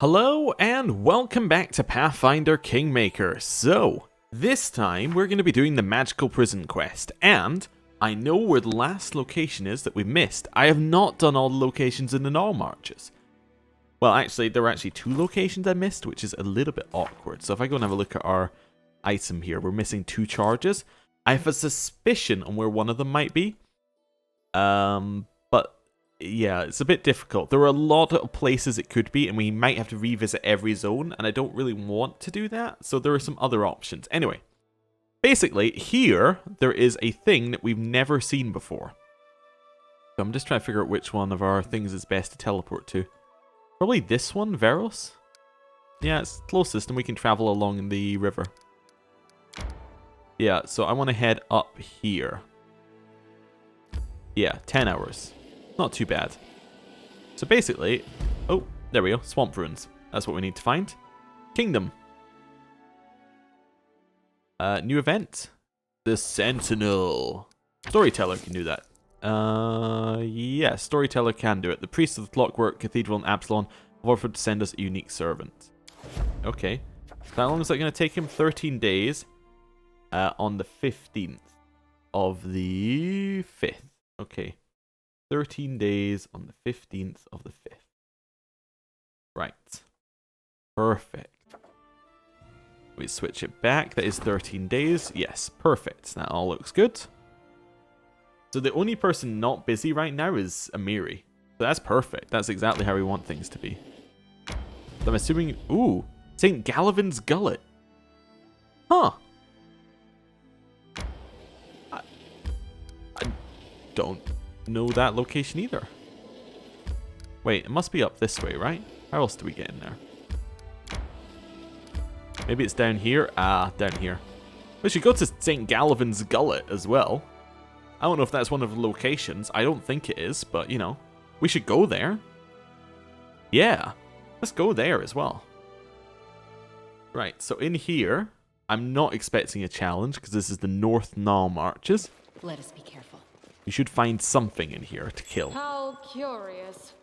Hello and welcome back to Pathfinder Kingmaker. So, this time we're going to be doing the Magical Prison quest, and I know where the last location is that we missed. I have not done all the locations in the Null Marches. Well, actually, there were actually 2 locations I missed, which is a little bit awkward. So if I go and have a look at our item here, we're missing 2 charges. I have a suspicion on where one of them might be. But yeah, it's a bit difficult. There are a lot of places it could be, and we might have to revisit every zone, and I don't really want to do that, so there are some other options. Anyway, basically, here, there is a thing that we've never seen before. So I'm just trying to figure out which one of our things is best to teleport to. Probably this one, Veros? Yeah, it's closest, and we can travel along the river. Yeah, so I want to head up here. Yeah, 10 hours. Not too bad. So basically, oh, there we go, Swamp Ruins. That's what we need to find. Kingdom. New event. The Sentinel. Storyteller can do that. Yeah, Storyteller can do it. The Priest of the Clockwork Cathedral in Absalon have offered to send us a unique servant. Okay. How long is that going to take him? 13 days. On the 15th of the 5th. Okay. 13 days on the 15th of the 5th. Right. Perfect. We switch it back. That is 13 days. Yes, perfect. That all looks good. So the only person not busy right now is Amiri. So that's perfect. That's exactly how we want things to be. So I'm assuming... Ooh! St. Gallivan's Gullet. Huh. I don't know that location either. Wait, it must be up this way, right? How else do we get in there? Maybe it's down here? Ah, down here. We should go to St. Gallivan's Gullet as well. I don't know if that's one of the locations. I don't think it is, but, you know, we should go there. Yeah, let's go there as well. Right, so in here, I'm not expecting a challenge because this is the North Null Marches. Let us be careful. You should find something in here to kill. How curious.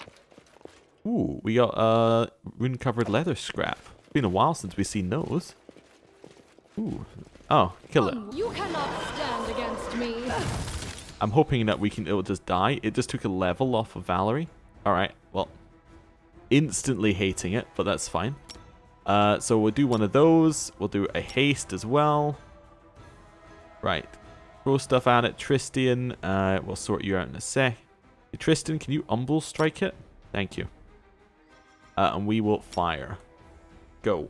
Ooh, we got rune-covered leather scrap. It's been a while since we've seen those. Ooh. Oh, kill it. You cannot stand against me. I'm hoping that it'll just die. It just took a level off of Valerie. Alright, well. Instantly hating it, but that's fine. So we'll do one of those. We'll do a haste as well. Right. Throw stuff at it. Tristian, we'll sort you out in a sec. Hey, Tristan, can you umble strike it? Thank you. And we will fire. Go.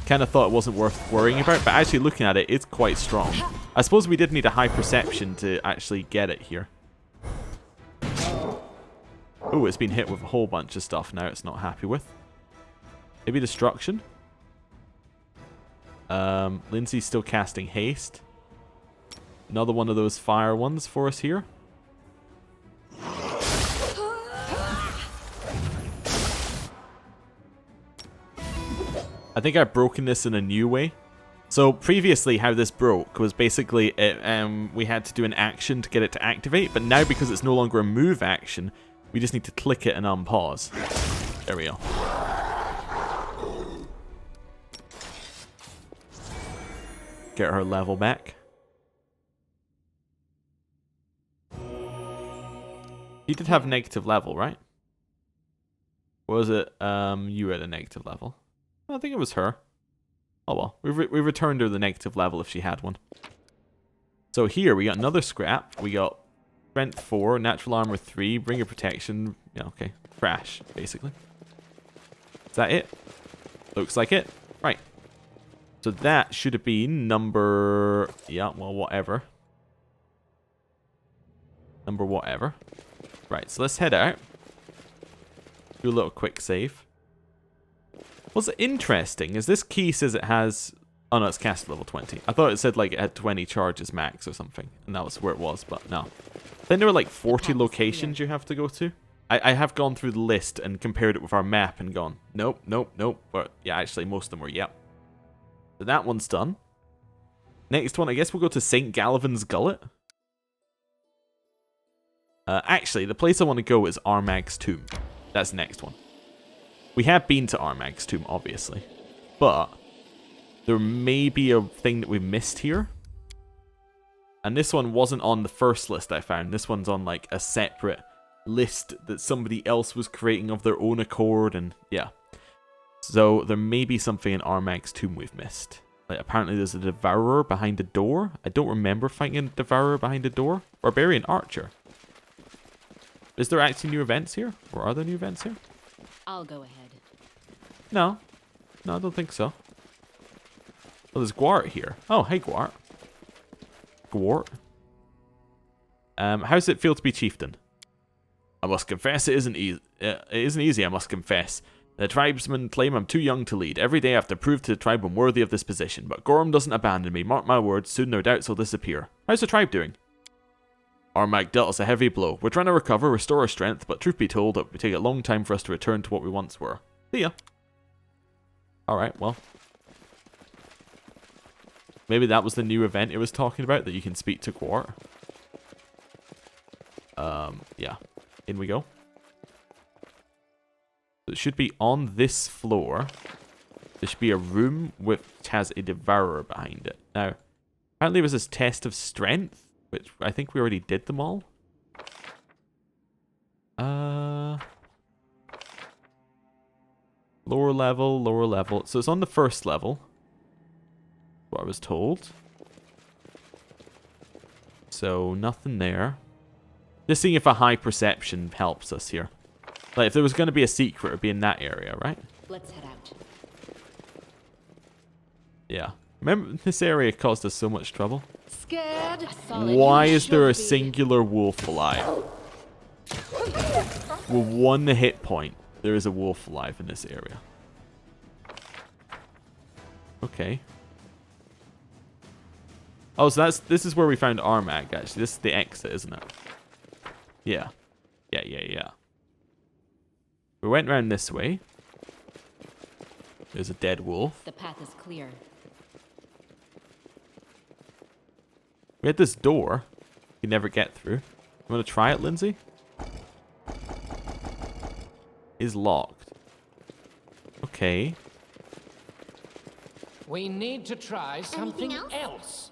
Kind of thought it wasn't worth worrying about, but actually looking at it, it's quite strong. I suppose we did need a high perception to actually get it here. Oh, it's been hit with a whole bunch of stuff now it's not happy with. Maybe destruction? Lindsay's still casting haste. Another one of those fire ones for us here. I think I've broken this in a new way. So previously how this broke was basically we had to do an action to get it to activate, but now because it's no longer a move action, we just need to click it and unpause. There we go. Get her level back. You did have negative level, right? Or was it you at a negative level? I think it was her. Oh well, we returned her the negative level if she had one. So here we got another scrap. We got strength 4, natural armor 3, bringer protection. Yeah, okay, crash basically. Is that it? Looks like it. Right. So that should have been number... Yeah, well, whatever. Number whatever. Right, so let's head out. Do a little quick save. What's interesting is this key says it has... Oh no, it's cast at level 20. I thought it said like it had 20 charges max or something. And that was where it was, but no. Then there were like 40 locations you have to go to. I have gone through the list and compared it with our map and gone, nope, nope, nope. But yeah, actually most of them were yep. So that one's done. Next one, I guess we'll go to St. Gallivan's Gullet. Actually, the place I want to go is Armag's Tomb. That's the next one. We have been to Armag's tomb, obviously. But there may be a thing that we missed here. And this one wasn't on the first list I found. This one's on like a separate list that somebody else was creating of their own accord. And yeah. So there may be something in Armag's tomb we've missed. Like apparently there's a devourer behind a door. I don't remember fighting a devourer behind a door. Barbarian archer. Is there actually new events here? Or are there new events here? I'll go ahead. No. No, I don't think so. Oh, there's Gwart here. Oh, hey Gwart. Gwart. How does it feel to be chieftain? I must confess it isn't easy. I must confess. The tribesmen claim I'm too young to lead. Every day I have to prove to the tribe I'm worthy of this position. But Gorham doesn't abandon me. Mark my words, soon their doubts will disappear. How's the tribe doing? Armag dealt us a heavy blow. We're trying to recover, restore our strength, but truth be told, it would take a long time for us to return to what we once were. See ya. Alright, well. Maybe that was the new event it was talking about, that you can speak to Gwart. Yeah. In we go. It should be on this floor. There should be a room which has a devourer behind it. Now, apparently there was this test of strength, which I think we already did them all. Lower level, lower level. So it's on the first level. What I was told. So nothing there. Just seeing if a high perception helps us here. Like if there was going to be a secret, it would be in that area, right? Let's head out. Yeah. Remember, this area caused us so much trouble. Scared? Why is there a singular wolf alive? With one hit point, there is a wolf alive in this area. Okay. Oh, so this is where we found Armag, actually. This is the exit, isn't it? Yeah. Yeah. We went around this way. There's a dead wolf. The path is clear. We had this door. You never get through. You want to try it, Lindsay? Is locked. Okay. We need to try something else.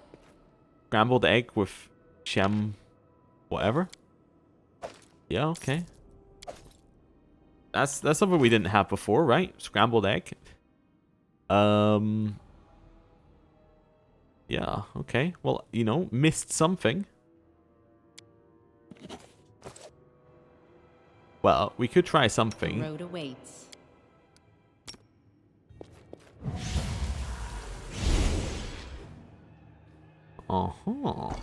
Scrambled egg with sham whatever. Yeah, okay. That's something we didn't have before, right? Scrambled egg. Yeah, okay. Well, you know, missed something. Well, we could try something. The road awaits. Uh-huh.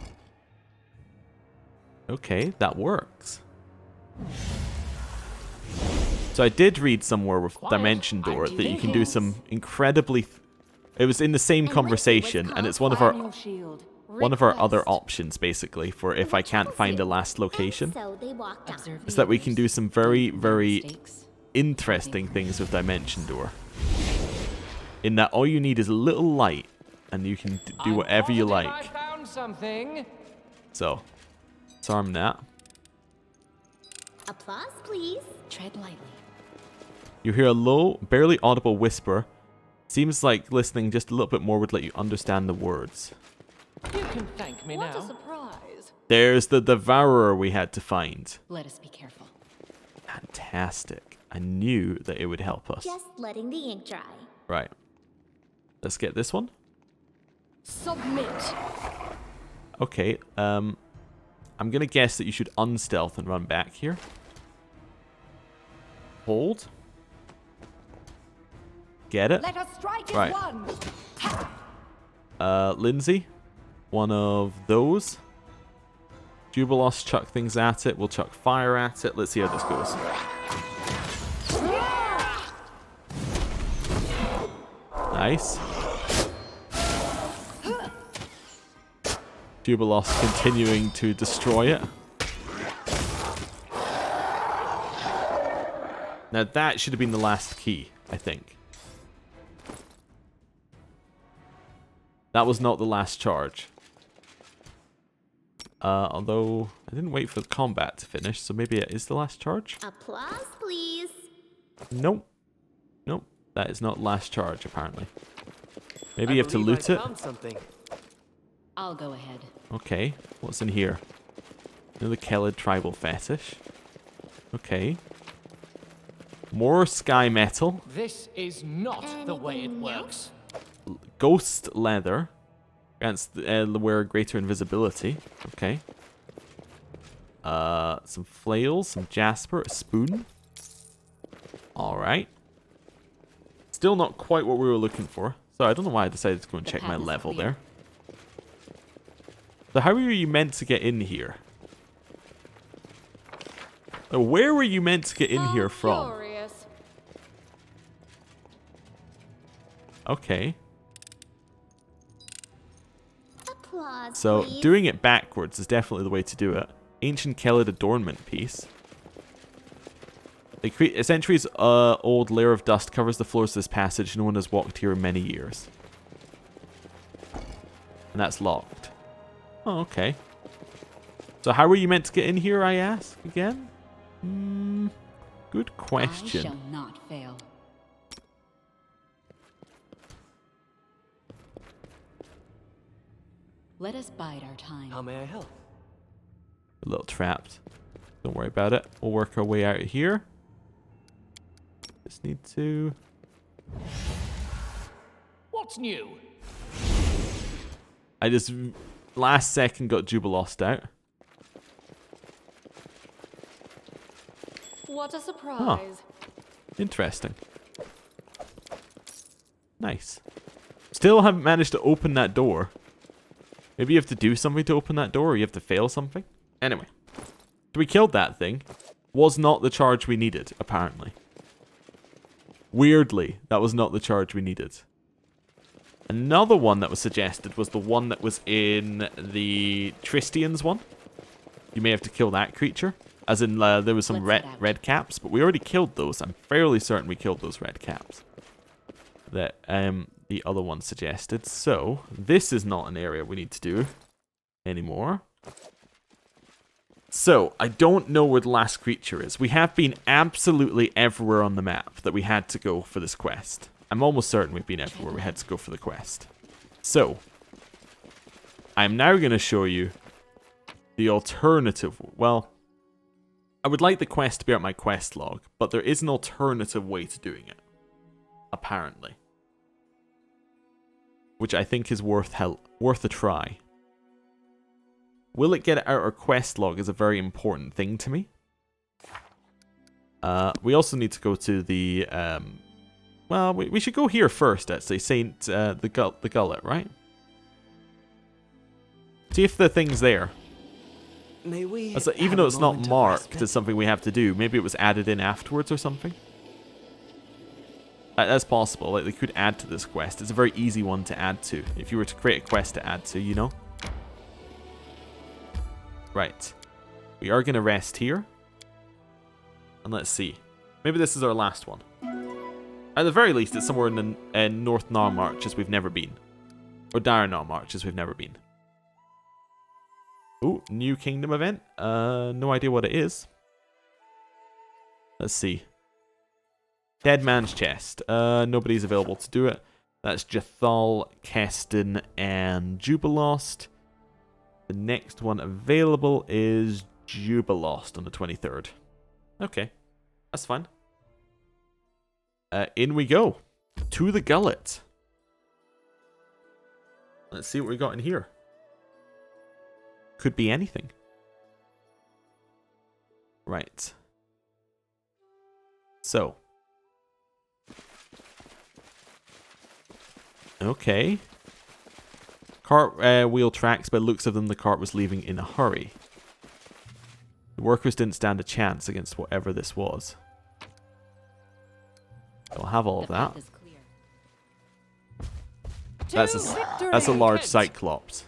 Okay, that works. So I did read somewhere with Dimension Door that you can do some incredibly... It was in the same conversation, and it's one of our other options, basically, for if I can't find the last location. Is that we can do some very, very interesting things with Dimension Door. In that all you need is a little light, and you can do whatever you like. I found something. So, let's arm that. Applause, please. Tread lightly. You hear a low, barely audible whisper. Seems like listening just a little bit more would let you understand the words. You can thank me What a now. surprise. There's the devourer we had to find. Let us be careful. Fantastic. I knew that it would help us. Just letting the ink dry. Right. Let's get this one. Submit. Okay, I'm gonna guess that you should unstealth and run back here. Hold. Get it? Let us strike Right. as one. Lindsay, one of those. Jubilos, chuck things at it. We'll chuck fire at it. Let's see how this goes. Nice. Jubilos continuing to destroy it. Now that should have been the last key, I think. That was not the last charge. Although I didn't wait for the combat to finish, so maybe it is the last charge? Applause, please. Nope. That is not last charge, apparently. Maybe you have to loot it? I'll go ahead. Okay, what's in here? Another Kelid tribal fetish. Okay. More sky metal. This is not the way it works. Ghost leather. Grants the wearer greater invisibility. Okay. Some flails, some jasper, a spoon. Alright. Still not quite what we were looking for. So I don't know why I decided to go and check my level there. So how were you meant to get in here? Where were you meant to get in here from? Okay. Applause, So please. doing it backwards is definitely the way to do it. Ancient Kelid adornment piece. A centuries old layer of dust covers the floors of this passage. No one has walked here in many years. And that's locked. Oh, okay. So how were you meant to get in here, I ask again? Good question. I shall not fail. Let us bide our time. How may I help? A little trapped. Don't worry about it. We'll work our way out of here. Just need to... What's new? I just last second got Jubilost out. What a surprise. Interesting. Nice. Still haven't managed to open that door. Maybe you have to do something to open that door, or you have to fail something. Anyway. So we killed that thing. Was not the charge we needed, apparently. Weirdly, that was not the charge we needed. Another one that was suggested was the one that was in the Tristians one. You may have to kill that creature. As in, there was some red caps, but we already killed those. I'm fairly certain we killed those red caps. That the other one suggested. So, this is not an area we need to do anymore. So, I don't know where the last creature is. We have been absolutely everywhere on the map that we had to go for this quest. I'm almost certain we've been everywhere we had to go for the quest. So, I'm now going to show you the alternative. Well, I would like the quest to be out my quest log, but there is an alternative way to doing it. Apparently. Which I think is worth a try. Will it get it out our quest log is a very important thing to me. We also need to go to the... well, we should go here first, actually. Saint... the Gullet, right? See if the thing's there. May we Even though it's not marked as something we have to do, maybe it was added in afterwards or something. That's possible. Like, they could add to this quest. It's a very easy one to add to. If you were to create a quest to add to, you know? Right. We are going to rest here. And let's see. Maybe this is our last one. At the very least, it's somewhere in the North Narmarch as we've never been. Or Dire Narmarch as we've never been. Ooh, new kingdom event. No idea what it is. Let's see. Dead Man's Chest. Nobody's available to do it. That's Jathal, Keston, and Jubilost. The next one available is Jubilost on the 23rd. Okay. That's fine. In we go. To the Gullet. Let's see what we got in here. Could be anything. Right. So. Okay. Cart wheel tracks, by the looks of them, the cart was leaving in a hurry. The workers didn't stand a chance against whatever this was. I'll have all of that. That's a large Cyclops.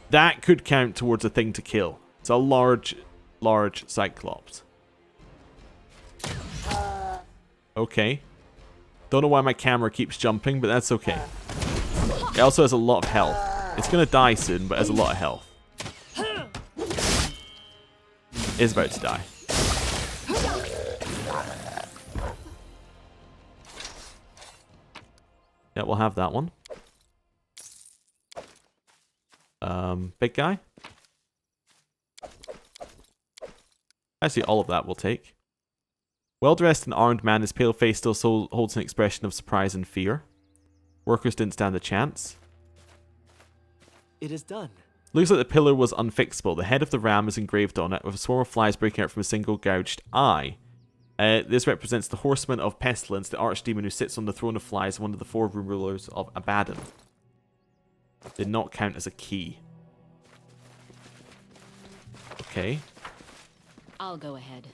That could count towards a thing to kill. It's a large Cyclops. Okay. Don't know why my camera keeps jumping, but that's okay. It also has a lot of health. It's gonna die soon, but has a lot of health. It's about to die. Yeah, we'll have that one. Big guy. Actually, all of that we'll take. Well-dressed and armed man, his pale face still holds an expression of surprise and fear. Workers didn't stand a chance. It is done. Looks like the pillar was unfixable. The head of the ram is engraved on it, with a swarm of flies breaking out from a single gouged eye. This represents the horseman of pestilence, the archdemon who sits on the throne of flies, and one of the 4 rulers of Abaddon. Did not count as a key. Okay. I'll go ahead.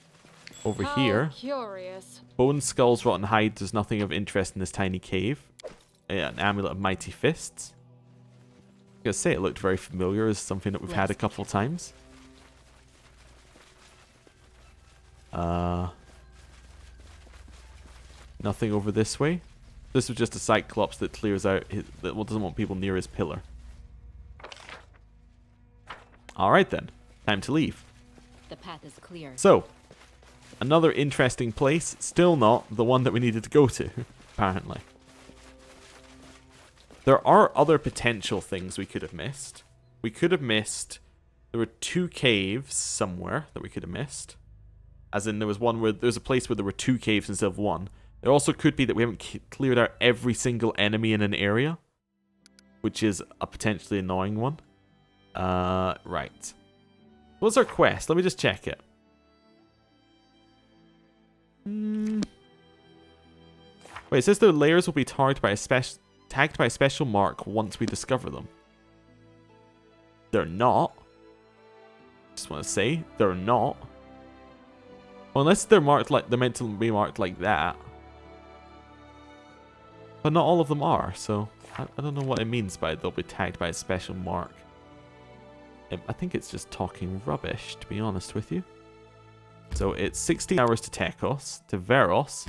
Over How here, curious. bones, skulls, rotten hide. There's nothing of interest in this tiny cave. An amulet of mighty fists. I gotta say, it looked very familiar as something that we've had a couple times. Nothing over this way. This was just a cyclops that clears out that doesn't want people near his pillar. Alright then. Time to leave. The path is clear. So, another interesting place. Still not the one that we needed to go to, apparently. There are other potential things we could have missed. We could have missed... There were 2 caves somewhere that we could have missed. As in, there was one where... There's a place where there were 2 caves instead of 1. There also could be that we haven't cleared out every single enemy in an area. Which is a potentially annoying one. Right. What's our quest? Let me just check it. Wait, it says the layers will be tagged by a special mark once we discover them. They're not. Just want to say, they're not. Well, unless they're marked like they're meant to be marked like that. But not all of them are, so I don't know what it means by they'll be tagged by a special mark. I think it's just talking rubbish, to be honest with you. So it's 16 hours to Tekos, to Veros,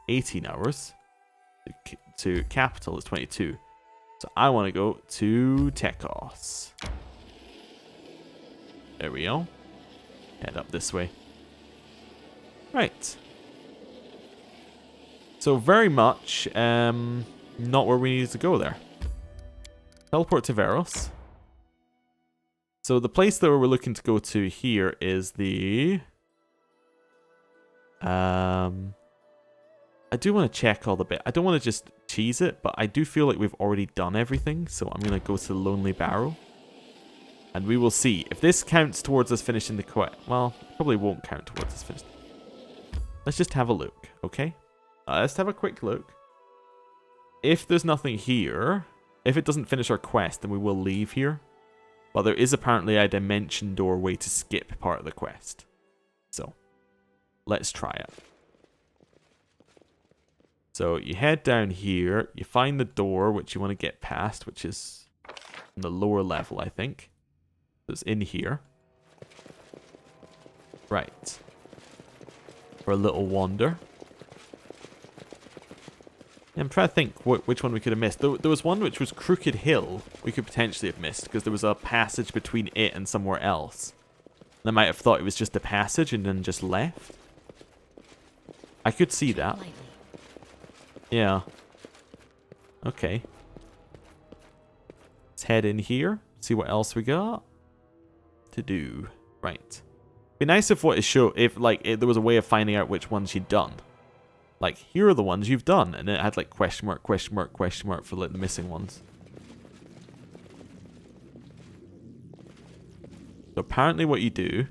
18 hours, to Capital is 22. So I want to go to Tekos. There we go. Head up this way. Right. So very much not where we needed to go there. Teleport to Veros. So the place that we're looking to go to here is the... I do want to check all the bit. I don't want to just cheese it, but I do feel like we've already done everything. So I'm going to go to the Lonely Barrow. And we will see. If this counts towards us finishing the quest... Well, it probably won't count towards us finishing. Let's just have a look, okay? Let's have a quick look. If there's nothing here... If it doesn't finish our quest, then we will leave here. But there is apparently a dimension doorway to skip part of the quest. So, let's try it. So, you head down here. You find the door, which you want to get past, which is on the lower level, I think. It's in here. Right. For a little wander. I'm trying to think which one we could have missed. There was one which was Crooked Hill we could potentially have missed because there was a passage between it and somewhere else. And I might have thought it was just a passage and then just left. I could see that. Yeah. Okay. Let's head in here. See what else we got to do. Right. Be nice if what is show if there was a way of finding out which ones you'd done. Like, here are the ones you've done. And it had like question mark, question mark, question mark for like the missing ones. So apparently what you do...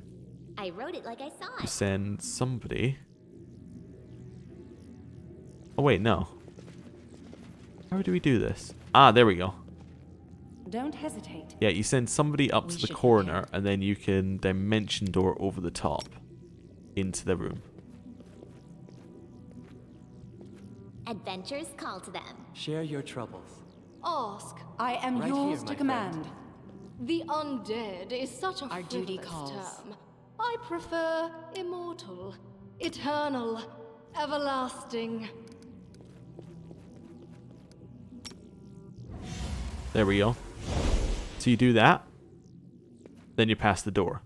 I wrote it like I saw You it. send somebody... Oh wait, no. How do we do this? Ah, there we go. Don't hesitate. Yeah, you send somebody up to the should corner and then you can dimension door over the top into the room. Adventures call to them. Share your troubles. Ask. I am Right yours here, to my command. The undead is such a Our duty frivolous calls. term. I prefer immortal, eternal, everlasting. There we go. So you do that. Then you pass the door.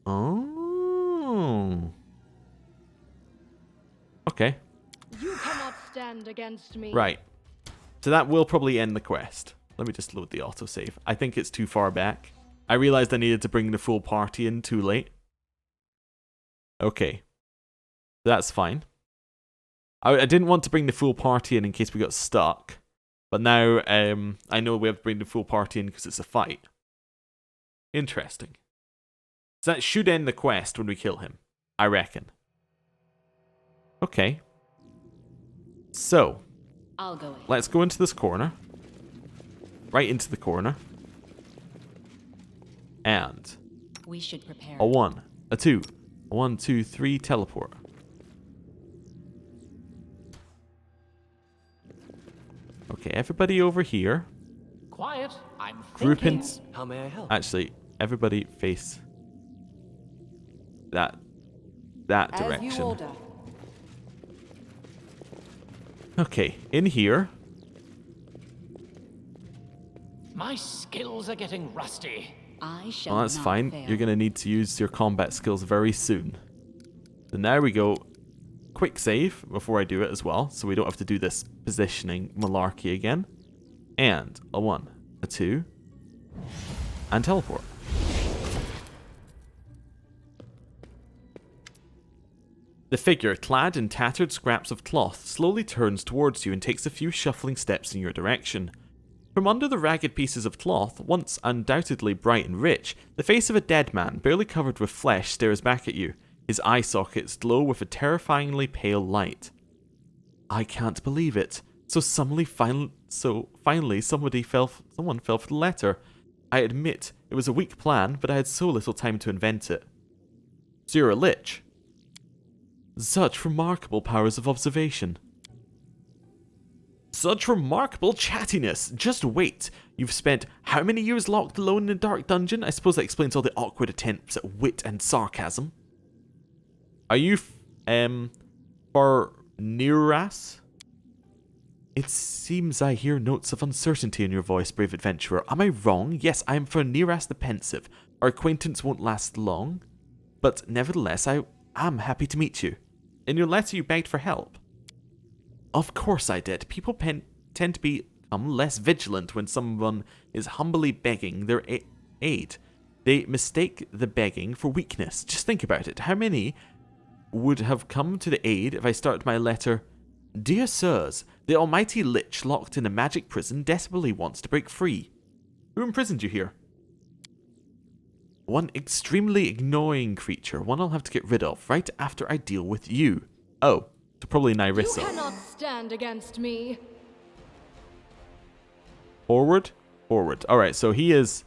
Oh. Okay. You cannot stand against me. Right. So that will probably end the quest. Let me just load the autosave. I think it's too far back. I realized I needed to bring the full party in too late. Okay. That's fine. I didn't want to bring the full party in case we got stuck. But now I know we have to bring the full party in because it's a fight. Interesting. So that should end the quest when we kill him, I reckon. Okay. So, I'll go ahead. let's go into this corner. Right into the corner. And We should prepare. a 1, a 2, a 1, 2, 3, teleport. Okay, everybody over here. Quiet. I'm Group thinking. in. How may I help? Actually, everybody face that As you direction. order. Okay, in here. My skills are getting rusty. I shall Well, that's not fine. fail. You're going to need to use your combat skills very soon. So now we go. Quick save before I do it as well, so we don't have to do this positioning malarkey again. And a 1, a 2, and teleport. The figure, clad in tattered scraps of cloth, slowly turns towards you and takes a few shuffling steps in your direction. From under the ragged pieces of cloth, once undoubtedly bright and rich, the face of a dead man, barely covered with flesh, stares back at you. His eye sockets glow with a terrifyingly pale light. I can't believe it. Finally, someone fell for the letter. I admit, it was a weak plan, but I had so little time to invent it. So you're a lich. Such remarkable powers of observation. Such remarkable chattiness. Just wait. You've spent how many years locked alone in a dark dungeon? I suppose that explains all the awkward attempts at wit and sarcasm. Are you, for Niras? It seems I hear notes of uncertainty in your voice, brave adventurer. Am I wrong? Yes, I am for Niras the Pensive. Our acquaintance won't last long, but nevertheless, I am happy to meet you. In your letter, you begged for help. Of course I did. People tend to become less vigilant when someone is humbly begging their aid. They mistake the begging for weakness. Just think about it. How many would have come to the aid if I started my letter, Dear Sirs, the almighty lich locked in a magic prison desperately wants to break free. Who imprisoned you here? One extremely annoying creature, one I'll have to get rid of right after I deal with you. Oh, so probably You Nyrissa. cannot stand against me. Forward, forward. Alright, so he is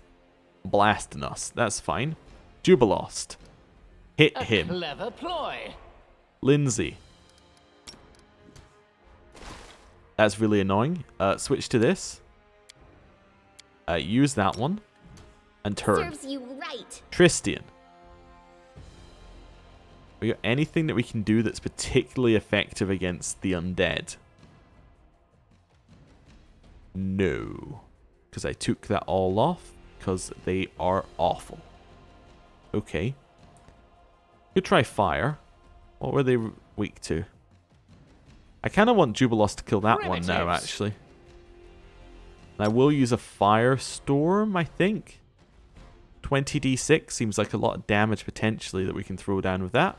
blasting us. That's fine. Jubilost. Hit A him. clever ploy. Lindsay. That's really annoying. Switch to this. Use that one. And turn. Serves you right. Tristian. We got anything that we can do that's particularly effective against the undead? No. Because I took that all off. Because they are awful. Okay. Could try fire. What were they weak to? I kind of want Jubilost to kill that one now, Primitives. actually. And I will use a firestorm, I think. 20d6 seems like a lot of damage potentially that we can throw down with that.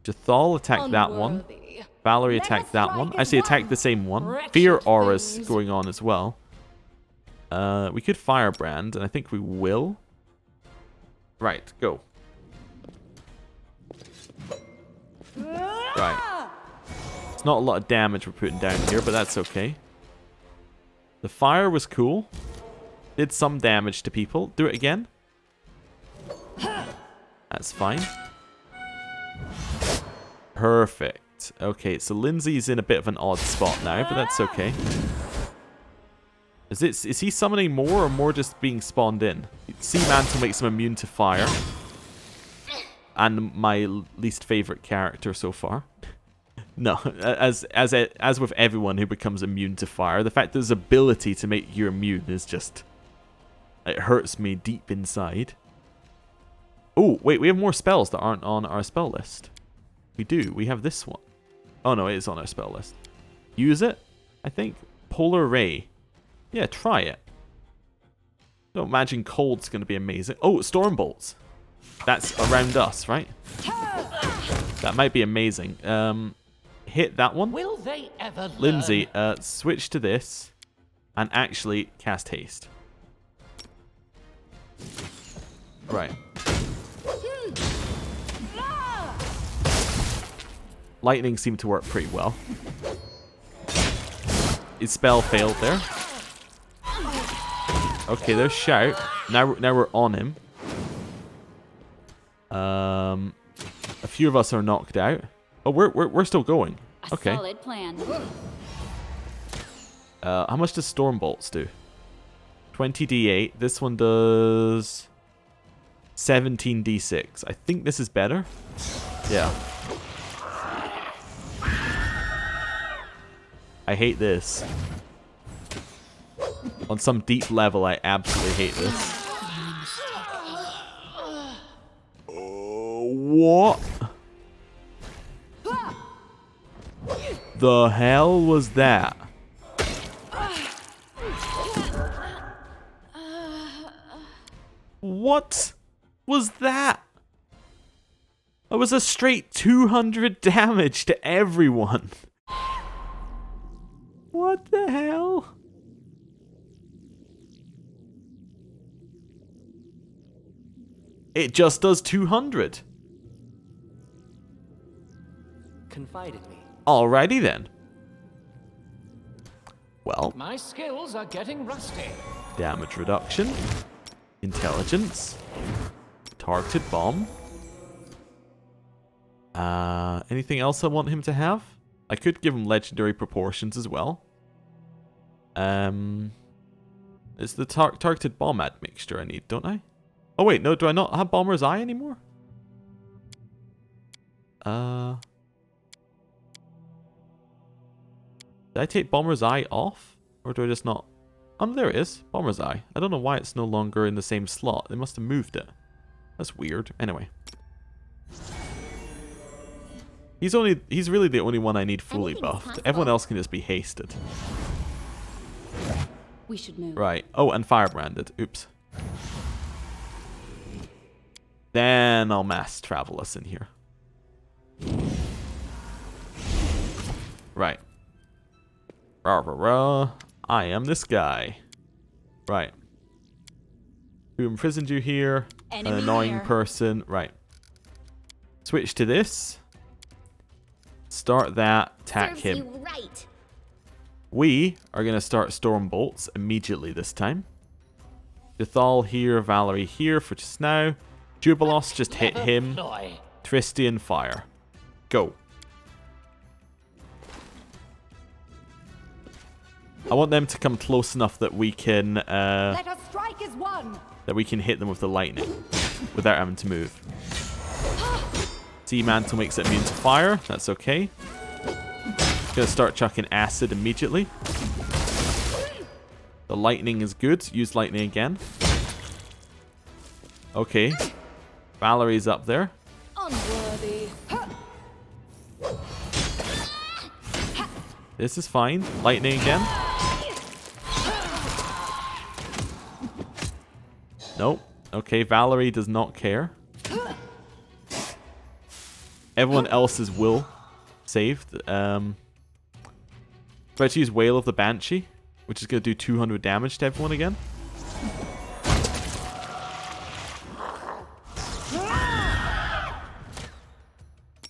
Jathal attacked that one. Unworthy. Valerie Let attacked us that strike one. as Actually attacked one. the same one. Wretched Fear aura's things. going on as well. We could firebrand, and I think we will. Right, go. Right. It's not a lot of damage we're putting down here, but that's okay. The fire was cool. Did some damage to people. Do it again. That's fine. Perfect. Okay, so Lindsay's in a bit of an odd spot now, but that's okay. Is he summoning more or more just being spawned in? Sea Mantle makes him immune to fire. And my least favorite character so far. No, as with everyone who becomes immune to fire, the fact that there's ability to make you immune is just... It hurts me deep inside. Oh, wait, we have more spells that aren't on our spell list. We do. We have this one. Oh no, it is on our spell list. Use it, I think. Polar Ray. Yeah, try it. Don't imagine cold's going to be amazing. Oh, Storm Bolts. That's around us, right? That might be amazing. Hit that one. Will they ever learn? Lindsay, switch to this and actually cast haste. Right. Lightning seemed to work pretty well. His spell failed there. Okay, there's shout. Now we're on him. A few of us are knocked out. Oh, we're still going. Okay. Solid plan. How much does Storm Bolts do? 20d8. This one does 17d6. I think this is better. Yeah. I hate this. On some deep level, I absolutely hate this. What? The hell was that? What was that? That was a straight 200 damage to everyone. What the hell? It just does 200. Confide in me. Alrighty then. Well, My skills are getting rusty. damage reduction, intelligence, targeted bomb. Anything else I want him to have? I could give him legendary proportions as well. It's the targeted bomb admixture I need, don't I? Oh wait, no, do I not have Bomber's Eye anymore? Did I take Bomber's Eye off? Or do I just not? Oh, there it is. Bomber's Eye. I don't know why it's no longer in the same slot. They must have moved it. That's weird. Anyway. He's really the only one I need fully buffed. Everyone else can just be hasted. We should move. Right. Oh, and firebranded. Oops. Then I'll mass travel us in here. Right. Rah, rah, rah. I am this guy. Right. Who imprisoned you here? Enemy An annoying here. person. Right. Switch to this. Start that. Attack Serves him. you right. We are going to start Storm Bolts immediately this time. Dithal here, Valerie here for just now. Jubilos, just hit him. Ploy. Tristian, fire. Go. I want them to come close enough that we can Let us strike as one. hit them with the lightning without having to move. Sea Mantle makes it immune to fire. That's okay. Gonna start chucking acid immediately. The lightning is good. Use lightning again. Okay. Valerie's up there. Unworthy. This is fine. Lightning again. Nope. Okay, Valerie does not care. Everyone else's will saved. Try to use Wail of the Banshee, which is going to do 200 damage to everyone again.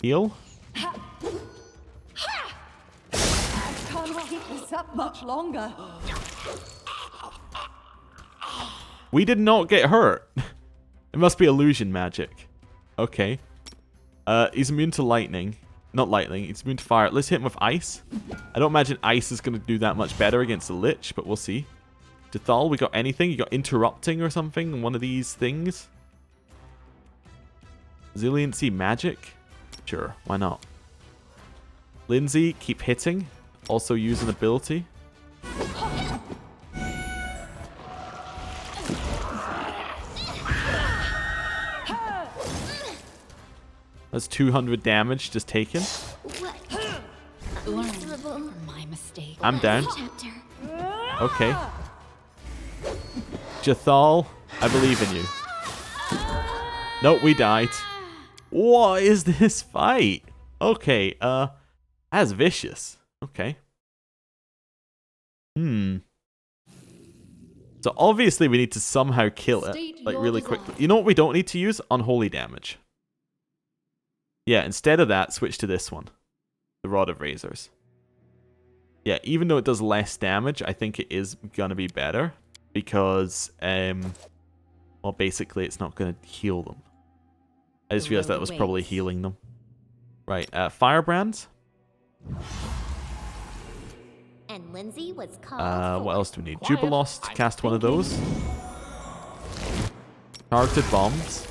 Heal. Can't keep this up much longer. We did not get hurt. It must be illusion magic. Okay. He's immune to lightning. Not lightning, he's immune to fire. Let's hit him with ice. I don't imagine ice is going to do that much better against the Lich, but we'll see. Dithal, we got anything? You got interrupting or something? One of these things? Resiliency magic? Sure, why not? Lindsay, keep hitting. Also use an ability. That's 200 damage just taken. Learn from my mistake. I'm down. Chapter. Okay. Jathal, I believe in you. Nope, we died. What is this fight? Okay, that's vicious. Okay. So obviously we need to somehow kill it, State like your really desire. quickly. You know what we don't need to use? Unholy damage. Yeah, instead of that, switch to this one. The Rod of Razors. Yeah, even though it does less damage, I think it is gonna be better. Because, well, basically it's not gonna heal them. I just realized that was probably healing them. Right, Firebrand. And Lindsay was called. What else do we need? Quiet. Jubilost, I'm cast one of those. Targeted bombs.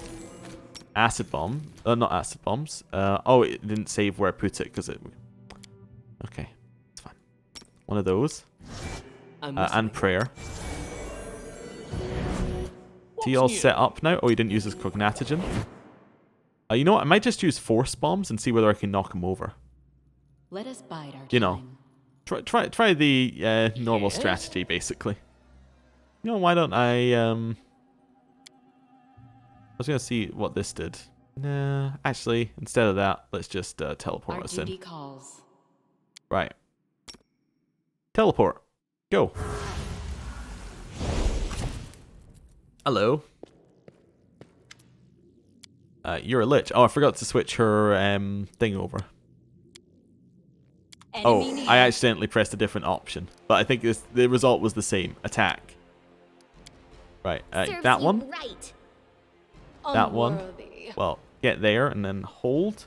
Acid bomb. Not acid bombs. Oh, it didn't save where I put it because it... Okay, it's fine. One of those. And prayer. T all set up now? Oh, he didn't use his cognatogen. You know what? I might just use force bombs and see whether I can knock him over. Let us bide our time. You know. Try the normal Yes? strategy, basically. You know, why don't I was gonna see what this did. Nah, actually, instead of that, let's just teleport Our us duty in. calls. Right. Teleport. Go. Hello. You're a lich. Oh, I forgot to switch her thing over. Oh, I accidentally pressed a different option. But I think the result was the same. Attack. Right. Serves That you one. Right. That one. Unworthy. Well, get there and then hold.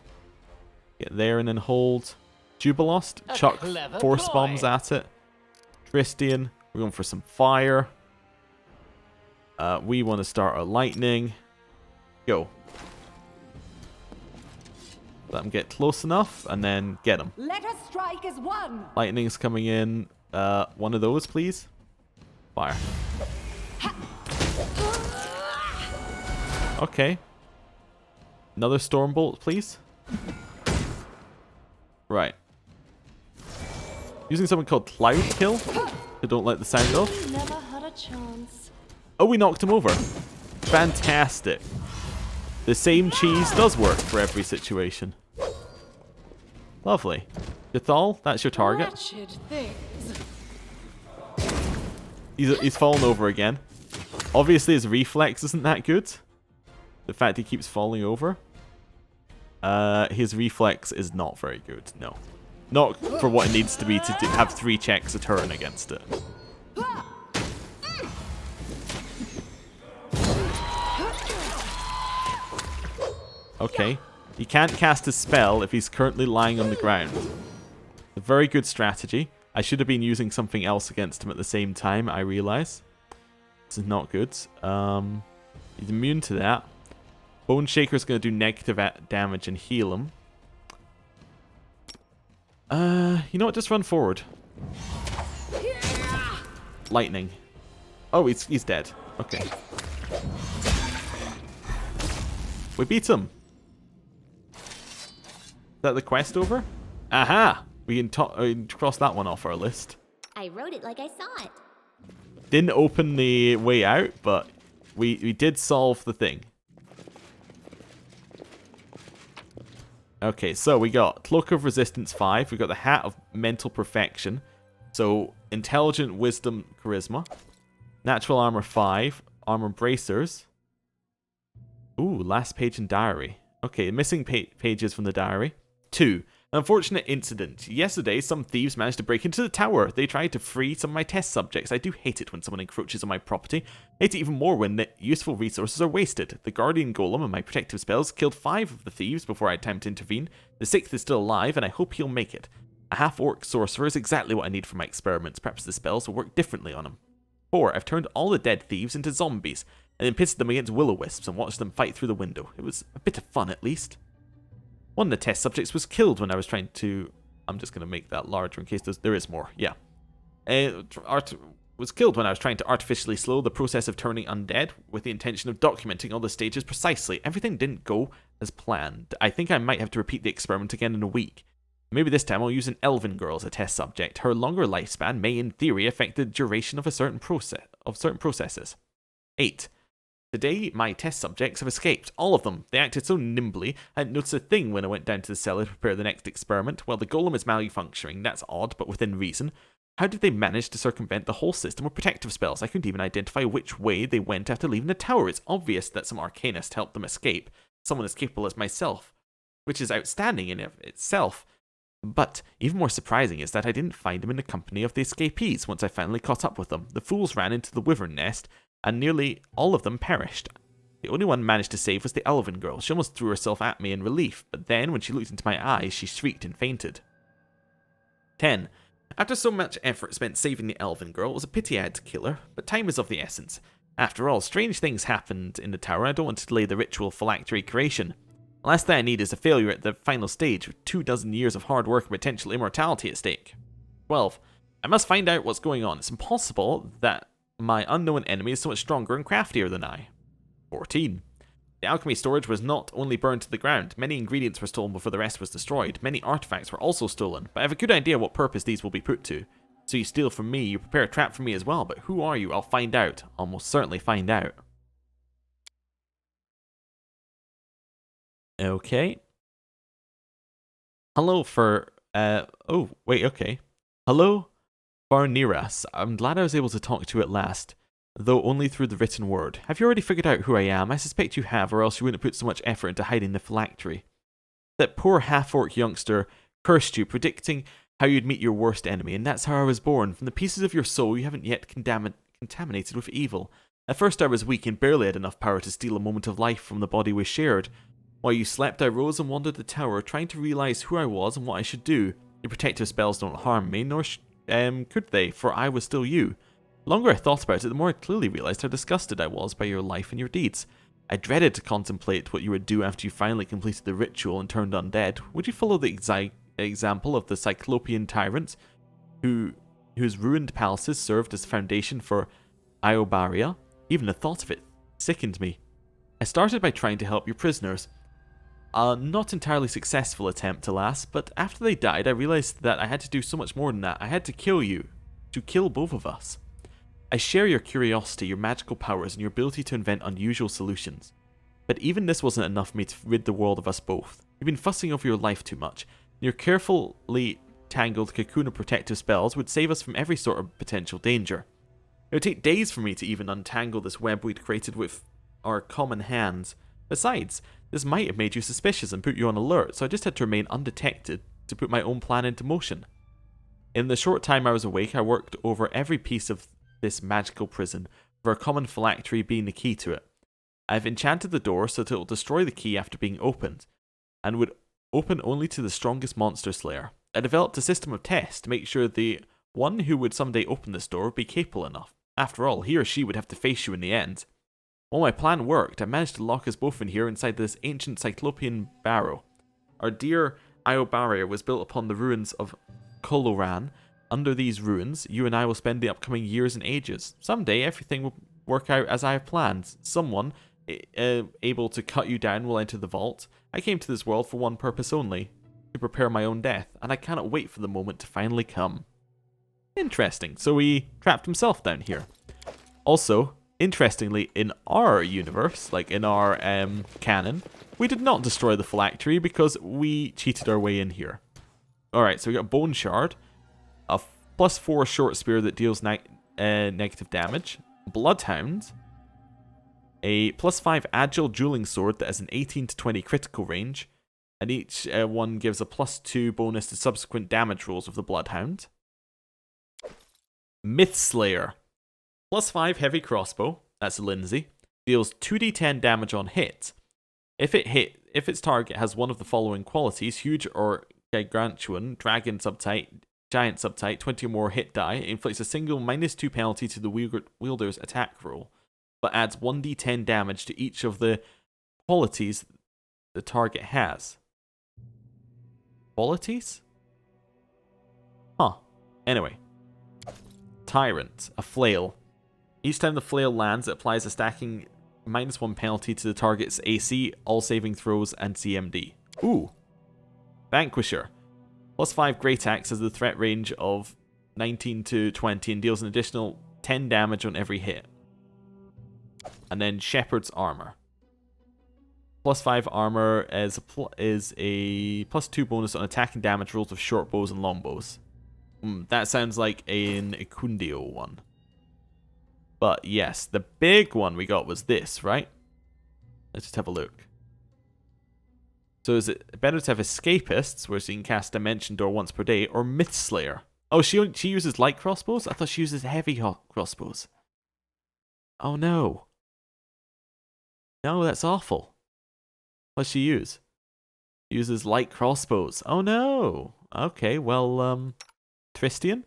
Get there and then hold. Jubilost. A Chuck clever force ploy. bombs at it. Tristian. We're going for some fire. We want to start our lightning. Go. Let him get close enough and then get him. Let us strike as one. Lightning's coming in. One of those, please. Fire. Okay. Another storm bolt, please. Right. Using something called Cloud Kill. I don't like the sound of. Never had a chance. Oh, we knocked him over. Fantastic. The same cheese does work for every situation. Lovely. Jathal, that's your target. Wretched things. He's fallen over again. Obviously his reflex isn't that good. The fact he keeps falling over. His reflex is not very good, no. Not for what it needs to be to have 3 checks a turn against it. Okay. He can't cast a spell if he's currently lying on the ground. A very good strategy. I should have been using something else against him at the same time, I realize. This is not good. He's immune to that. Bone Shaker's going to do negative damage and heal him. You know what? Just run forward. Lightning. Oh, he's dead. Okay. We beat him. Is that the quest over? Aha! We can cross that one off our list. I wrote it like I saw it. Didn't open the way out, but we did solve the thing. Okay, so we got Cloak of Resistance 5. We got the Hat of Mental Perfection. So, Intelligent, Wisdom, Charisma. Natural Armor 5. Armor Bracers. Ooh, last page in diary. Okay, missing pages from the diary. 2. An unfortunate incident. Yesterday, some thieves managed to break into the tower. They tried to free some of my test subjects. I do hate it when someone encroaches on my property. I hate it even more when the useful resources are wasted. The Guardian Golem and my protective spells killed 5 of the thieves before I had time to intervene. The 6th is still alive, and I hope he'll make it. A half-orc sorcerer is exactly what I need for my experiments. Perhaps the spells will work differently on him. 4. I've turned all the dead thieves into zombies, and then pitted them against will-o-wisps and watched them fight through the window. It was a bit of fun, at least. One of the test subjects was killed when I was trying to... I'm just going to make that larger in case there is more. Yeah. Was killed when I was trying to artificially slow the process of turning undead with the intention of documenting all the stages precisely. Everything didn't go as planned. I think I might have to repeat the experiment again in a week. Maybe this time I'll use an elven girl as a test subject. Her longer lifespan may, in theory, affect the duration of certain processes. 8. Today, my test subjects have escaped. All of them. They acted so nimbly, I hadn't noticed a thing when I went down to the cellar to prepare the next experiment. Well, the golem is malfunctioning. That's odd, but within reason. How did they manage to circumvent the whole system of protective spells? I couldn't even identify which way they went after leaving the tower. It's obvious that some arcanist helped them escape. Someone as capable as myself. Which is outstanding in itself. But even more surprising is that I didn't find them in the company of the escapees once I finally caught up with them. The fools ran into the wyvern nest, and nearly all of them perished. The only one managed to save was the elven girl. She almost threw herself at me in relief, but then when she looked into my eyes, she shrieked and fainted. 10. After so much effort spent saving the elven girl, it was a pity I had to kill her, but time is of the essence. After all, strange things happened in the tower, I don't want to delay the ritual phylactery creation. The last thing I need is a failure at the final stage, with 24 years of hard work and potential immortality at stake. 12. I must find out what's going on. It's impossible that my unknown enemy is so much stronger and craftier than I. 14. The alchemy storage was not only burned to the ground, many ingredients were stolen before the rest was destroyed. Many artifacts were also stolen, but I have a good idea what purpose these will be put to. So you steal from me, you prepare a trap for me as well, but who are you? I'll find out. I'll most certainly find out. Okay. Hello for, oh, wait, okay. Hello, Barniras. I'm glad I was able to talk to you at last, though only through the written word. Have you already figured out who I am? I suspect you have, or else you wouldn't put so much effort into hiding the phylactery. That poor half-orc youngster cursed you, predicting how you'd meet your worst enemy, and that's how I was born. From the pieces of your soul you haven't yet contaminated with evil. At first I was weak and barely had enough power to steal a moment of life from the body we shared. While you slept, I rose and wandered the tower, trying to realize who I was and what I should do. Your protective spells don't harm me, nor could they, for I was still you. The longer I thought about it, the more I clearly realized how disgusted I was by your life and your deeds. I dreaded to contemplate what you would do after you finally completed the ritual and turned undead. Would you follow the example of the Cyclopean tyrants, whose ruined palaces served as the foundation for Iobaria? Even the thought of it sickened me. I started by trying to help your prisoners. A not entirely successful attempt, alas, but after they died I realized that I had to do so much more than that. I had to kill you. To kill both of us. I share your curiosity, your magical powers, and your ability to invent unusual solutions. But even this wasn't enough for me to rid the world of us both. You've been fussing over your life too much. Your carefully tangled cocoon of protective spells would save us from every sort of potential danger. It would take days for me to even untangle this web we'd created with our common hands. Besides, this might have made you suspicious and put you on alert, so I just had to remain undetected to put my own plan into motion. In the short time I was awake, I worked over every piece of this magical prison, with our common phylactery being the key to it. I've enchanted the door so that it will destroy the key after being opened, and would open only to the strongest monster slayer. I developed a system of tests to make sure the one who would someday open this door would be capable enough. After all, he or she would have to face you in the end. While my plan worked, I managed to lock us both in here inside this ancient Cyclopean barrow. Our dear Iobaria was built upon the ruins of Coloran. Under these ruins, you and I will spend the upcoming years and ages. Someday, everything will work out as I have planned. Someone able to cut you down will enter the vault. I came to this world for one purpose only, to prepare my own death, and I cannot wait for the moment to finally come. Interesting. So he trapped himself down here. Also, interestingly, in our universe, like in our canon, we did not destroy the phylactery because we cheated our way in here. Alright, so we got a bone shard, a +4 short spear that deals negative damage, bloodhound, a +5 agile dueling sword that has an 18 to 20 critical range, and each one gives a +2 bonus to subsequent damage rolls of the bloodhound. Myth Slayer. +5 heavy crossbow, that's Lindsay, deals 2d10 damage on hit. If its target has one of the following qualities, huge or gargantuan, dragon subtype, giant subtype, 20 or more hit die, it inflicts a single -2 penalty to the wielder's attack roll, but adds 1d10 damage to each of the qualities the target has. Qualities? Huh. Anyway. Tyrant, a flail. Each time the flail lands, it applies a stacking -1 penalty to the target's AC, all saving throws, and CMD. Ooh. Vanquisher. Plus 5 Great Axe has the threat range of 19 to 20 and deals an additional 10 damage on every hit. And then Shepherd's Armor. Plus 5 armor is a plus 2 bonus on attack and damage rolls with short bows and long bows. That sounds like an Icundio one. But yes, the big one we got was this, right? Let's just have a look. So is it better to have Escapists, where she can cast Dimension Door once per day, or Mythslayer? Oh, she uses light crossbows? I thought she uses heavy crossbows. Oh no. No, that's awful. What does she use? She uses light crossbows. Oh no. Okay, well, Tristian?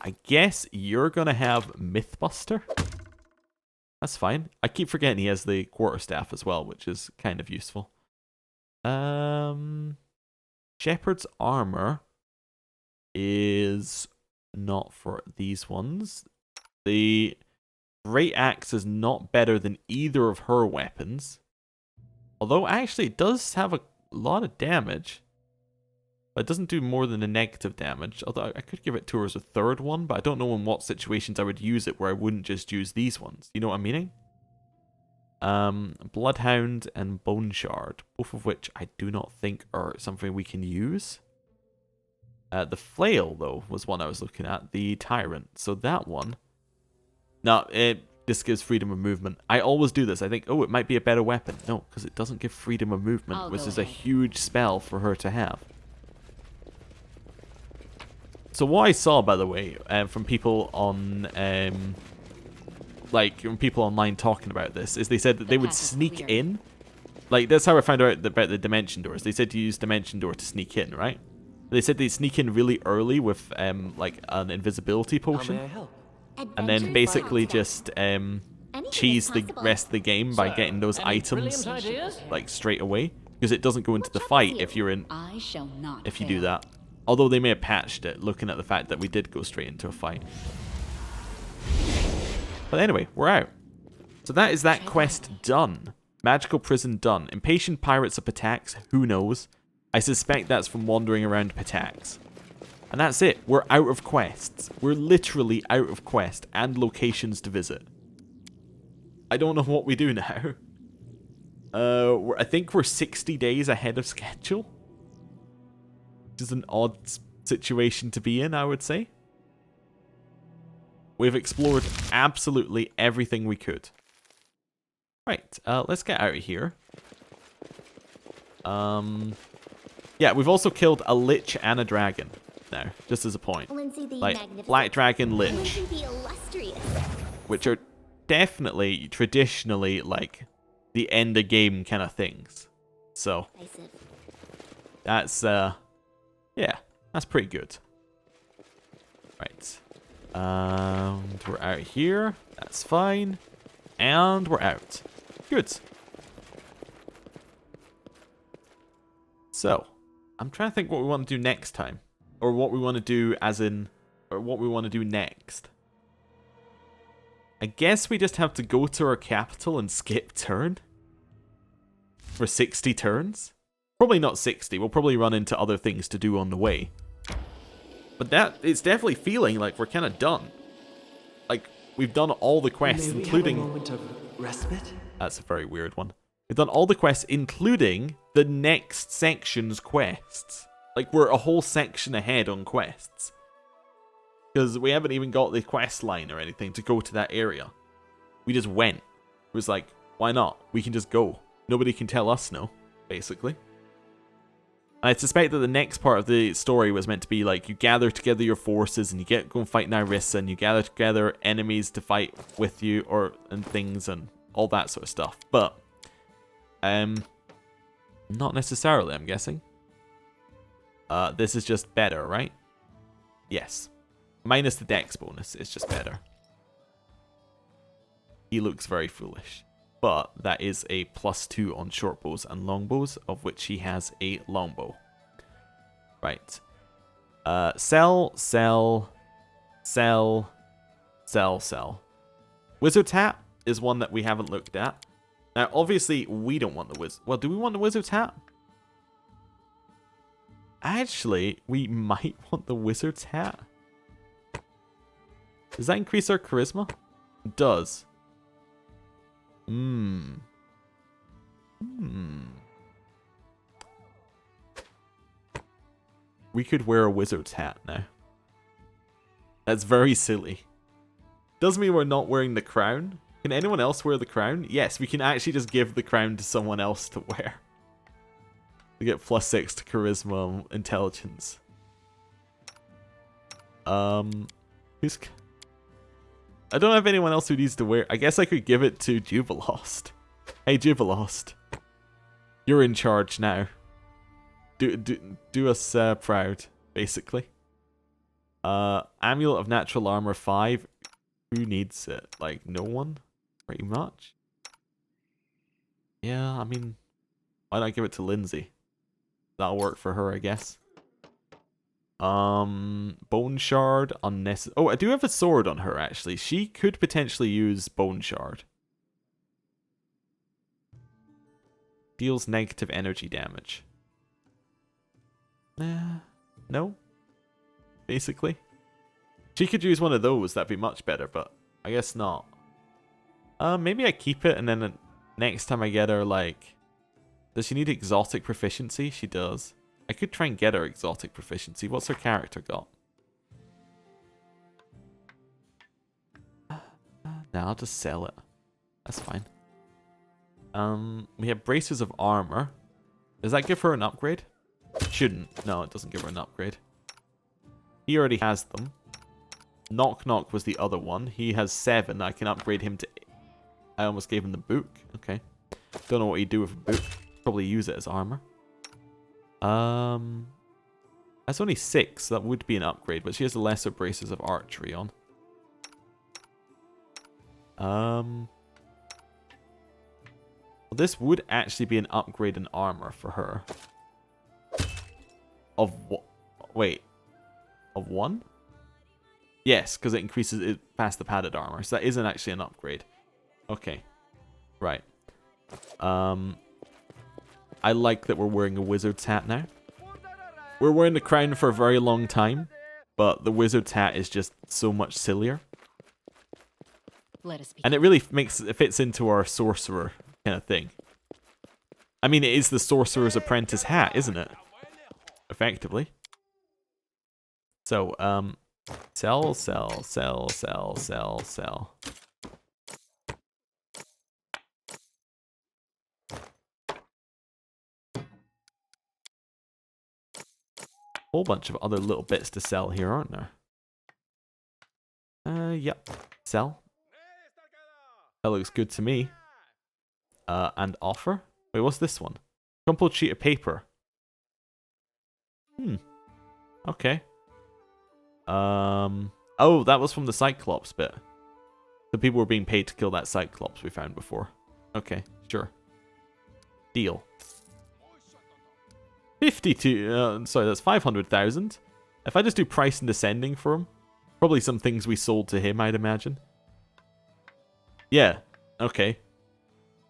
I guess you're gonna have Mythbuster? That's fine. I keep forgetting he has the quarterstaff as well, which is kind of useful. Shepherd's Armor is not for these ones. The Great Axe is not better than either of her weapons. Although, actually, it does have a lot of damage. But it doesn't do more than a negative damage. Although, I could give it to her as a third one, but I don't know in what situations I would use it where I wouldn't just use these ones. You know what I'm meaning? Bloodhound and Bone Shard. Both of which I do not think are something we can use. The Flail, though, was one I was looking at. The Tyrant. So that one... No, this gives freedom of movement. I always do this. I think, oh, it might be a better weapon. No, because it doesn't give freedom of movement, which is a huge spell for her to have. So what I saw, by the way, from people on, from people online talking about this, is they said that they would sneak in. Like, that's how I found out about the Dimension Doors. They said to use Dimension Door to sneak in, right? They said they sneak in really early with, like, an invisibility potion. How may I help? And then basically just cheese the rest of the game by getting those items like straight away, because it doesn't go into the fight if you're in if you do that. Although they may have patched it, looking at the fact that we did go straight into a fight. But anyway, we're out. So that is that quest done. Magical Prison done. Impatient Pirates of Pitax, who knows? I suspect that's from wandering around Pitax. And that's it. We're out of quests. We're literally out of quest and locations to visit. I don't know what we do now. I think we're 60 days ahead of schedule. Which is an odd situation to be in, I would say. We've explored absolutely everything we could. Right, let's get out of here. Yeah, we've also killed a lich and a dragon. Now, just as a point. Lindsay the like, Magnificent. Black Dragon, Lich. Lindsay the Illustrious. Which are definitely, traditionally, like, the end of game kind of things. So, that's, yeah, that's pretty good. Right. And we're out here. That's fine. And we're out. Good. So, I'm trying to think what we want to do next time. Or what we want to do as in... Or what we want to do next. I guess we just have to go to our capital and skip turn. For 60 turns. Probably not 60. We'll probably run into other things to do on the way. But that... It's definitely feeling like we're kind of done. Like, we've done all the quests, May we including... have a moment of respite? That's a very weird one. We've done all the quests, including the next section's quests. Like, we're a whole section ahead on quests. Because we haven't even got the quest line or anything to go to that area. We just went. It was like, why not? We can just go. Nobody can tell us no, basically. I suspect that the next part of the story was meant to be like, you gather together your forces and you go and fight Nyrissa and you gather together enemies to fight with you and things and all that sort of stuff. But, not necessarily, I'm guessing. This is just better, right? Yes. Minus the dex bonus, it's just better. He looks very foolish. But that is a +2 on short bows and longbows, of which he has a longbow. Right. Sell. Wizard's Hat is one that we haven't looked at. Now, obviously, we don't want the Well, do we want the Wizard's Hat? Actually, we might want the wizard's hat. Does that increase our charisma? It does. We could wear a wizard's hat now. That's very silly. Does mean we're not wearing the crown. Can anyone else wear the crown? Yes, we can actually just give the crown to someone else to wear. We get +6 to charisma and intelligence. Who's... I don't have anyone else who needs to wear... I guess I could give it to Jubilost. Hey, Jubilost. You're in charge now. Do us proud, basically. Amulet of Natural Armor 5. Who needs it? Like, no one? Pretty much. Yeah, I mean... Why not give it to Lindsay? That'll work for her, I guess. Bone Shard, unnecessary. Oh, I do have a sword on her, actually. She could potentially use Bone Shard. Deals negative energy damage. No? Basically. She could use one of those, that'd be much better, but I guess not. Maybe I keep it, and then next time I get her, like... Does she need exotic proficiency? She does. I could try and get her exotic proficiency. What's her character got? No, I'll just sell it. That's fine. We have braces of armor. Does that give her an upgrade? Shouldn't. No, it doesn't give her an upgrade. He already has them. Knock Knock was the other one. He has 7. I can upgrade him to... I almost gave him the book. Okay. Don't know what he'd do with a book. Probably use it as armor. That's only 6. So that would be an upgrade, but she has the lesser braces of archery on. Well, this would actually be an upgrade in armor for her. Of what? Wait. Of 1? Yes, because it increases it past the padded armor. So that isn't actually an upgrade. Okay. Right. I like that we're wearing a wizard's hat now. We're wearing the crown for a very long time, but the wizard's hat is just so much sillier. Let us be. And it really it fits into our sorcerer kind of thing. I mean, it is the sorcerer's apprentice hat, isn't it? Effectively. So, sell. Whole bunch of other little bits to sell here, aren't there? Yep. Sell. That looks good to me. And offer? Wait, what's this one? Crumpled sheet of paper. Okay. Oh, that was from the Cyclops bit. The people were being paid to kill that Cyclops we found before. Okay, sure. Deal. 52, sorry, that's 500,000. If I just do price and descending for him, probably some things we sold to him, I'd imagine. Yeah, okay.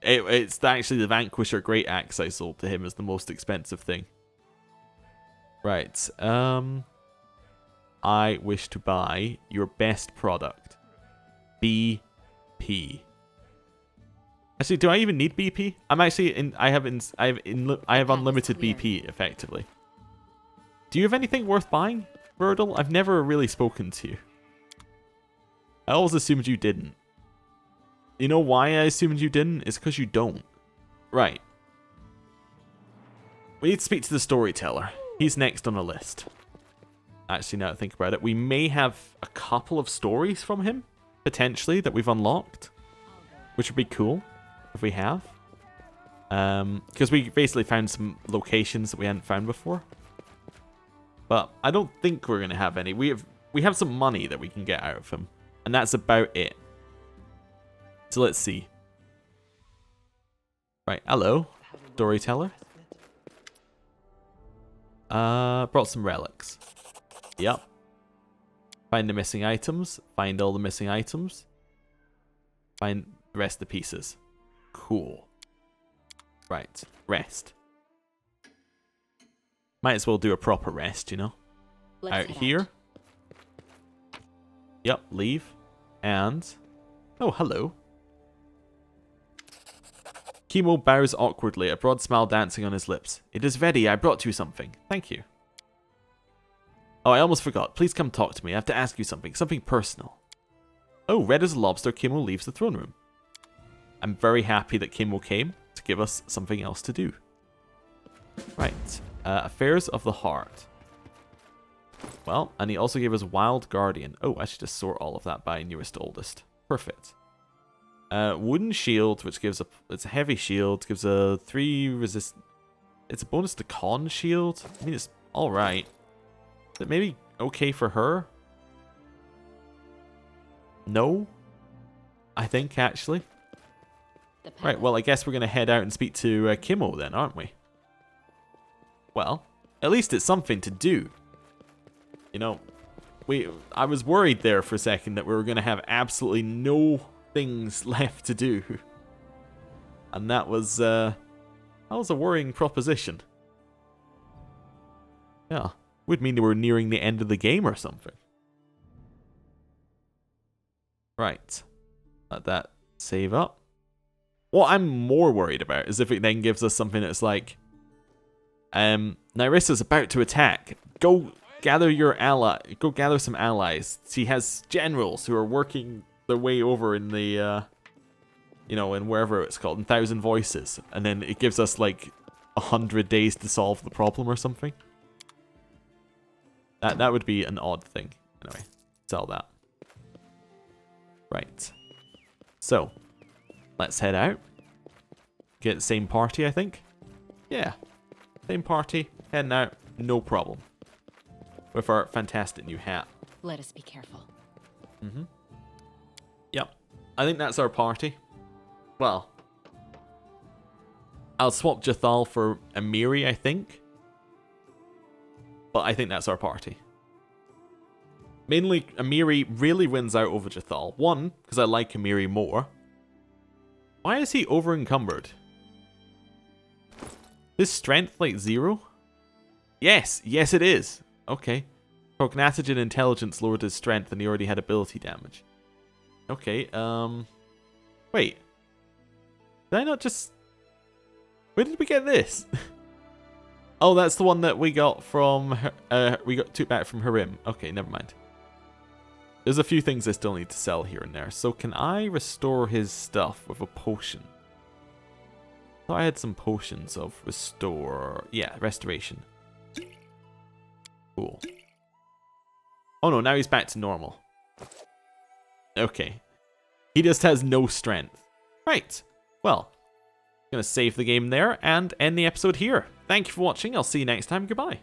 It's actually the Vanquisher Great Axe I sold to him as the most expensive thing. Right, I wish to buy your best product. BP. Actually, do I even need BP? I'm actually in. I have unlimited BP effectively. Do you have anything worth buying, Birdle? I've never really spoken to you. I always assumed you didn't. You know why I assumed you didn't? It's because you don't. Right. We need to speak to the storyteller. He's next on the list. Actually, now that I think about it, we may have a couple of stories from him, potentially, that we've unlocked. Which would be cool. If we have. Because we basically found some locations that we hadn't found before. But I don't think we're going to have any. We have some money that we can get out of him. And that's about it. So let's see. Right, hello. Storyteller. Brought some relics. Yep. Find the missing items. Find all the missing items. Find the rest of the pieces. Cool. Right. Rest. Might as well do a proper rest, you know? Let's Out head here. Yep, leave. And... oh, hello. Kimo bows awkwardly, a broad smile dancing on his lips. It is ready, I brought you something. Thank you. Oh, I almost forgot. Please come talk to me. I have to ask you something. Something personal. Oh, red as a lobster, Kimo leaves the throne room. I'm very happy that Kimo came to give us something else to do. Right. Affairs of the Heart. Well, and he also gave us Wild Guardian. Oh, I should just sort all of that by newest to oldest. Perfect. Wooden Shield, which gives a... it's a heavy shield. Gives a 3 resist... it's a bonus to con shield. I mean, it's alright. Is it maybe okay for her? No? I think, actually. Right, well, I guess we're going to head out and speak to Kimo then, aren't we? Well, at least it's something to do. You know, I was worried there for a second that we were going to have absolutely no things left to do. And that was a worrying proposition. Yeah, would mean that we're nearing the end of the game or something. Right. Let that save up. What I'm more worried about is if it then gives us something that's like, Nyrissa's about to attack. Go gather your ally. Go gather some allies. She has generals who are working their way over in the, you know, in wherever it's called, in Thousand Voices. And then it gives us like 100 days to solve the problem or something. That would be an odd thing. Anyway, sell that. Right. So, let's head out. Get the same party, I think. Yeah. Same party. Heading out. No problem. With our fantastic new hat. Let us be careful. Mm-hmm. Yep. I think that's our party. Well. I'll swap Jathal for Amiri, I think. But I think that's our party. Mainly, Amiri really wins out over Jathal. One, because I like Amiri more. Why is he over encumbered? His strength like 0? Yes, yes it is. Okay. Cognatogen intelligence lowered his strength and he already had ability damage. Okay, wait. Did I not just... where did we get this? Oh, that's the one that we got from... took back from Harim. Okay, never mind. There's a few things I still need to sell here and there. So can I restore his stuff with a potion? I thought I had some potions of restore... yeah, restoration. Cool. Oh no, now he's back to normal. Okay. He just has no strength. Right. Well, I'm going to save the game there and end the episode here. Thank you for watching. I'll see you next time. Goodbye.